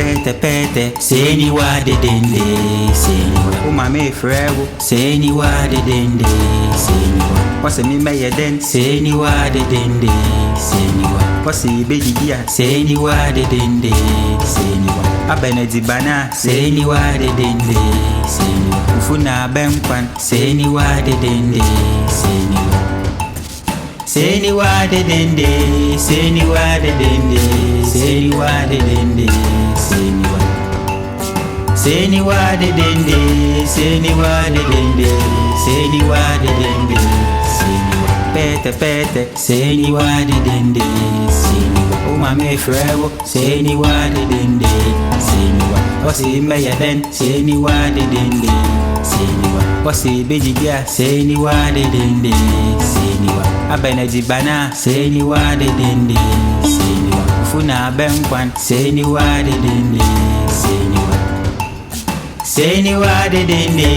Pete pete, seni wa de dende, seni wa. O mame frewo, seni wa de dende, seni wa. Wase mi meye den, seni wa de dende, seni wa. Wase beji dia, seni wa de dende, seni wa. Abene dibana, seni wa de dende, seni wa. Ufuna benkwan, seni wa de dende, seni wa. Seni wa de dende, seni wa de dende, seni wa de dende, seni wa. Seni wa de dende, seni wa de dende, seni wa de dende, seni wa. Pete pete, seni wa de dende, seni wa. O mame frewo, seni wa de dende, seni wa. Wasi meya den, seni wa de dende, seni wa. Wasi beji dia, seni wa de dende, seni wa. Abene dibana, seni wa de dende, seni wa. Ufuna benkwan, seni wa de dende, seni wa. Seni wa de dende,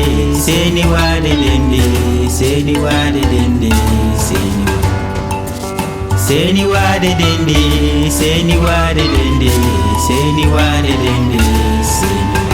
seni wa de dende, seni wa de dende, seni wa. Seni wa de dende, seni wa de dende, seni wa de dende, seni wa.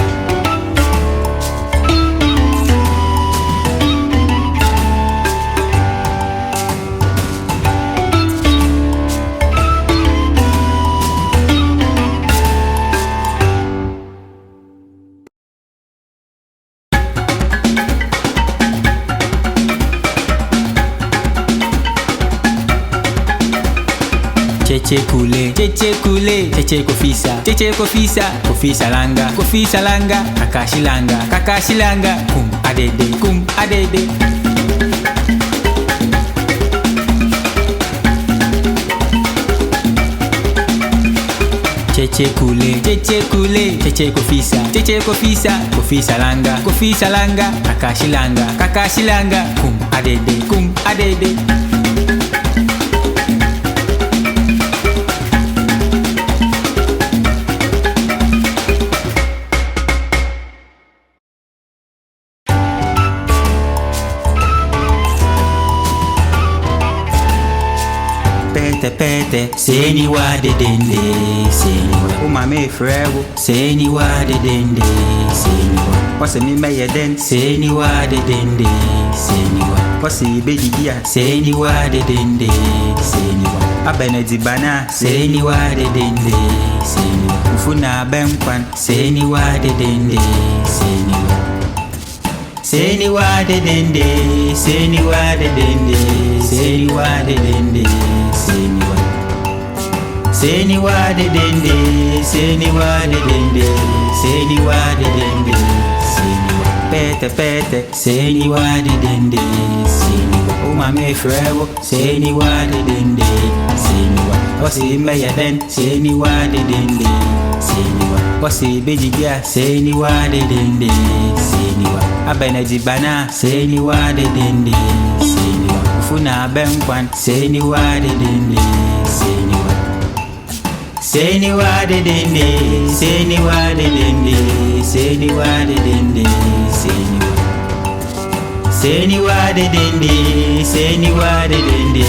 Cheche kule, cheche kule, cheche kofisa, cheche kofisa, kofisa langa, kofisa langa, kakashi langa, kakashi langa, kum adede, kum adede. Cheche kule, cheche kule, cheche kofisa, cheche kofisa, kofisa langa, kakashi langa, kum adede, kum adede. Pete pete, seni wa de dende, seni wa. O mame frewo, seni wa de dende, seni wa. Wase mi meye den, seni wa de dende, seni wa. Wase beji dia, seni wa de dende, seni wa. Abene dibana, seni wa de dende, seni wa. Ufuna benkwan, seni wa de dende, seni wa. Seni wa de dende, seni wa de dende, seni wa de dende, seni wa. Seni wa de dende, seni wa de dende, seni wa de dende, seni wa. Pete pete, seni wa de dende, seni wa. O mame frewo, seni wa de dende, seni wa. Wasi meya den, seni wa de dende, seni wa. Wasi beji dia, seni wa de dende, seni wa. Abene dibana, seni wa de dende, seni wa. Ufuna benkwan, seni wa de dende, seni wa. Seni wa de dende, seni wa de dende, seni wa de dende, seni wa. Seni wa de dende, seni wa de dende,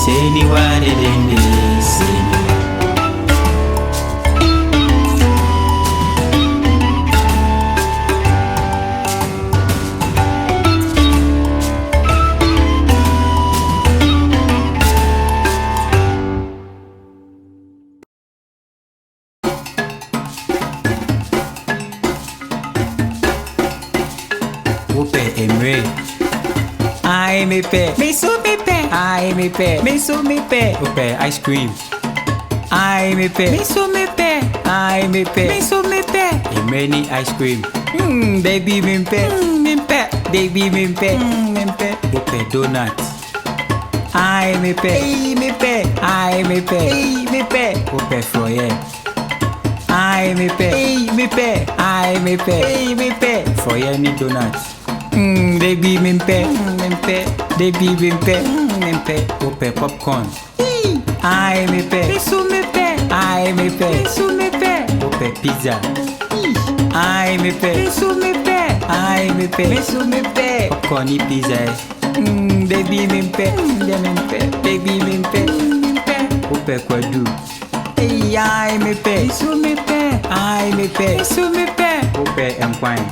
seni wa de dende, seni wa. Emre, I me pe, me so me pe, I me pe, me so me pe. Ope ice cream, I me pe, me so me pe, I me pe, me so me pe. Emre ni ice cream, baby me pe, baby me pe. Ope donut, I me pe, I me pe. Ope froye, I me pe, I me pe. Froye ni donut. Baby mimpe, baby mimpe, ope popcorn. I mimpe, I mimpe, ope pizza. I mimpe, I mimpe, popcorn y pizza. Baby mimpe, baby mimpe, ope kwadu. Hey, I me pay. Miso me pe. I me pay. Miso me pe. Ope empire.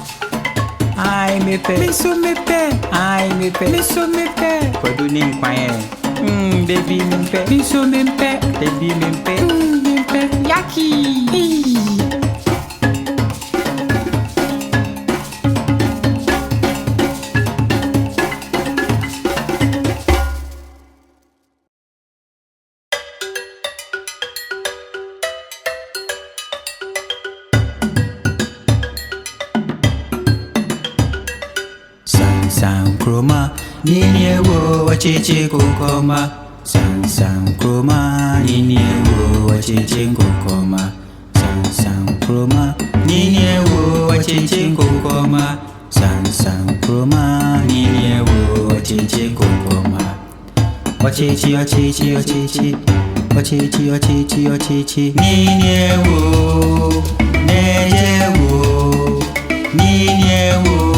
I me pay. Miso me pe. I me pay. Miso me pe. Kodu ni empire. Baby me pay. Miso me pe. Baby me pay. Me pe. Yaki. San chroma, nini ewo wachichi kukoma. San chroma, nini ewo wachichi kukoma. San chroma, nini ewo wachichi kukoma. San chroma, nini ewo wachichi kukoma. Wachichi, wachichi, wachichi, wachichi, wachichi, wachichi. Nini ewo, neyewo, nini ewo.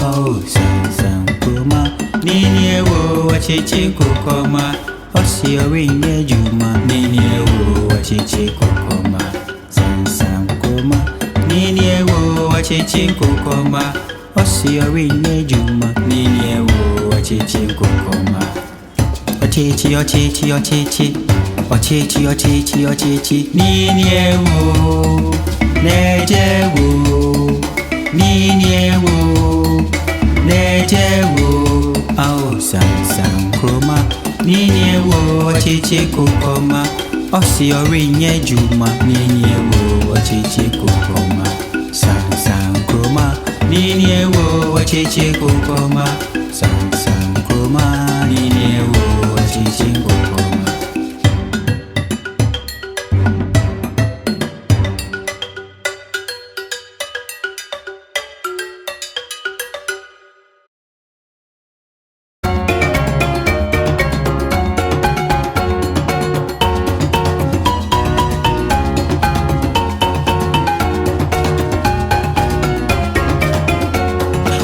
Oh, san chroma, nini ewo wachichi kukoma. Osi orinye juma, nini ewo wachichi kukoma. San chroma, nini ewo wachichi kukoma. Osi orinye juma, nini ewo wachichi kukoma. Ochichi, ochichi, ochichi, ochichi, ochichi, ochichi. Nini ewo, nejewo. Nini ewo, nejewo. Oh, san chroma, nini ewo wachichi kukoma. Osi orinye juma, nini ewo wachichi kukoma. San chroma, nini ewo wachichi kukoma. San chroma, nini ewo wachichi kukoma.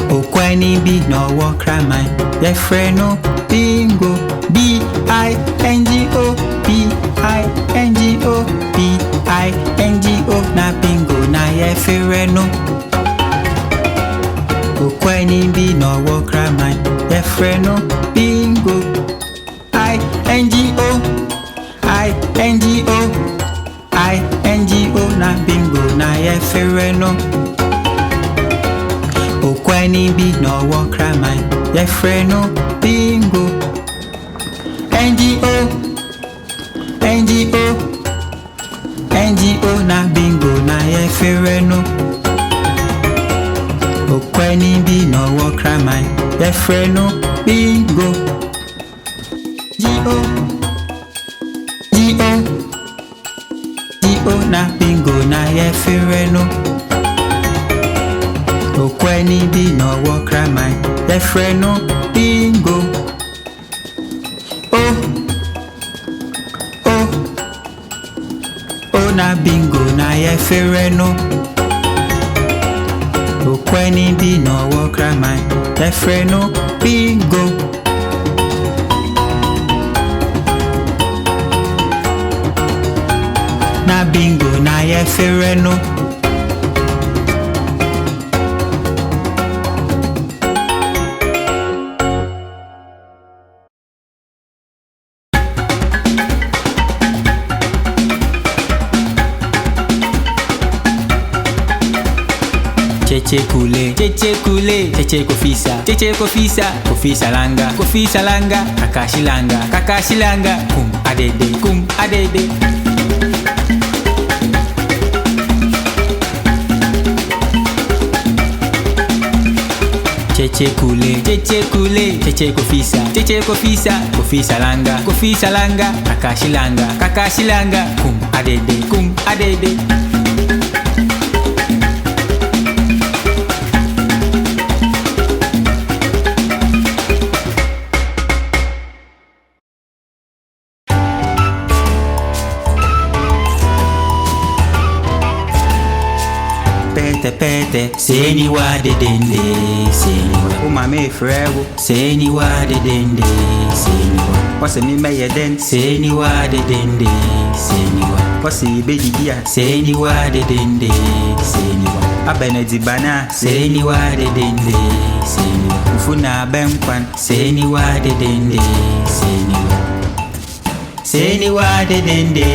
Okweni bi no walk cry ye friend no bingo. B-I-N-G-O, B-I-N-G-O, B-I-N-G-O. Na bingo na ye friend no. Okweni bi no walk cry ye friend no bingo. I-N-G-O, I-N-G-O, I-N-G-O. Na bingo na ye friend no. Okweni bi no walk cry ye friend no bingo. NGO, NGO, NGO. Na bingo na ye friend no. Okweni bi no walk cry ye friend no bingo. G-O, G-O, G-O. Na bingo na ye friend no. Okweni bi no walk cry ye friend no bingo. Oh, oh, oh. Na bingo na ye friend no. Okweni bi no walk cry ye friend no bingo. Na bingo na ye friend no. Cheche kule, cheche kule, cheche kofisa, cheche kofisa, kofisa langa, kofisa langa, kakashi langa, kakashi langa, kum adede, kum adede. Cheche kule, cheche kule, cheche kofisa, cheche kofisa, kofisa langa, kakashi langa, kum adede, kum adede. pete pete, seni wa de dende, seni wa. Uma me frewo, seni wa de dende, seni wa. Wase mi meye den, seni wa de dende, seni wa. Wase beji dia, seni wa de dende, seni wa. Abene dibana, seni wa de dende, seni wa. Ufuna benkwan, seni wa de dende, seni wa. Seni wa de dende,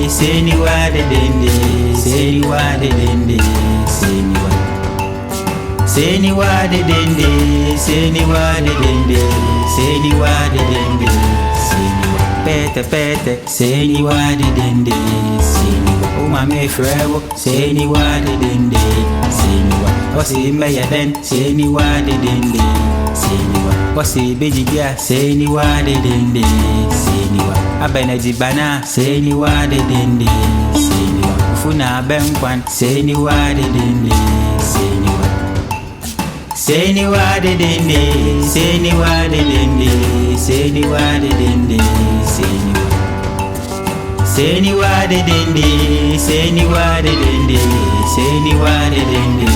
seni wa de dende, seni wa de dende, seni wa. Seni wa de dende, seni wa de dende, seni wa de dende, seni wa. Pete pete, seni wa de dende, seni wa. Uma me frewo, seni wa de dende, seni wa. Wasi meya den, seni wa de dende, seni wa. Wasi beji dia, seni wa de dende, seni wa. Abene dibana, seni wa de dende, seni wa. Ufuna benkwan, seni wa de dende, seni wa. Seni wa de dende, seni wa de dende, seni wa de dende, seni wa. Seni wa de dende, seni wa de dende, seni wa de dende.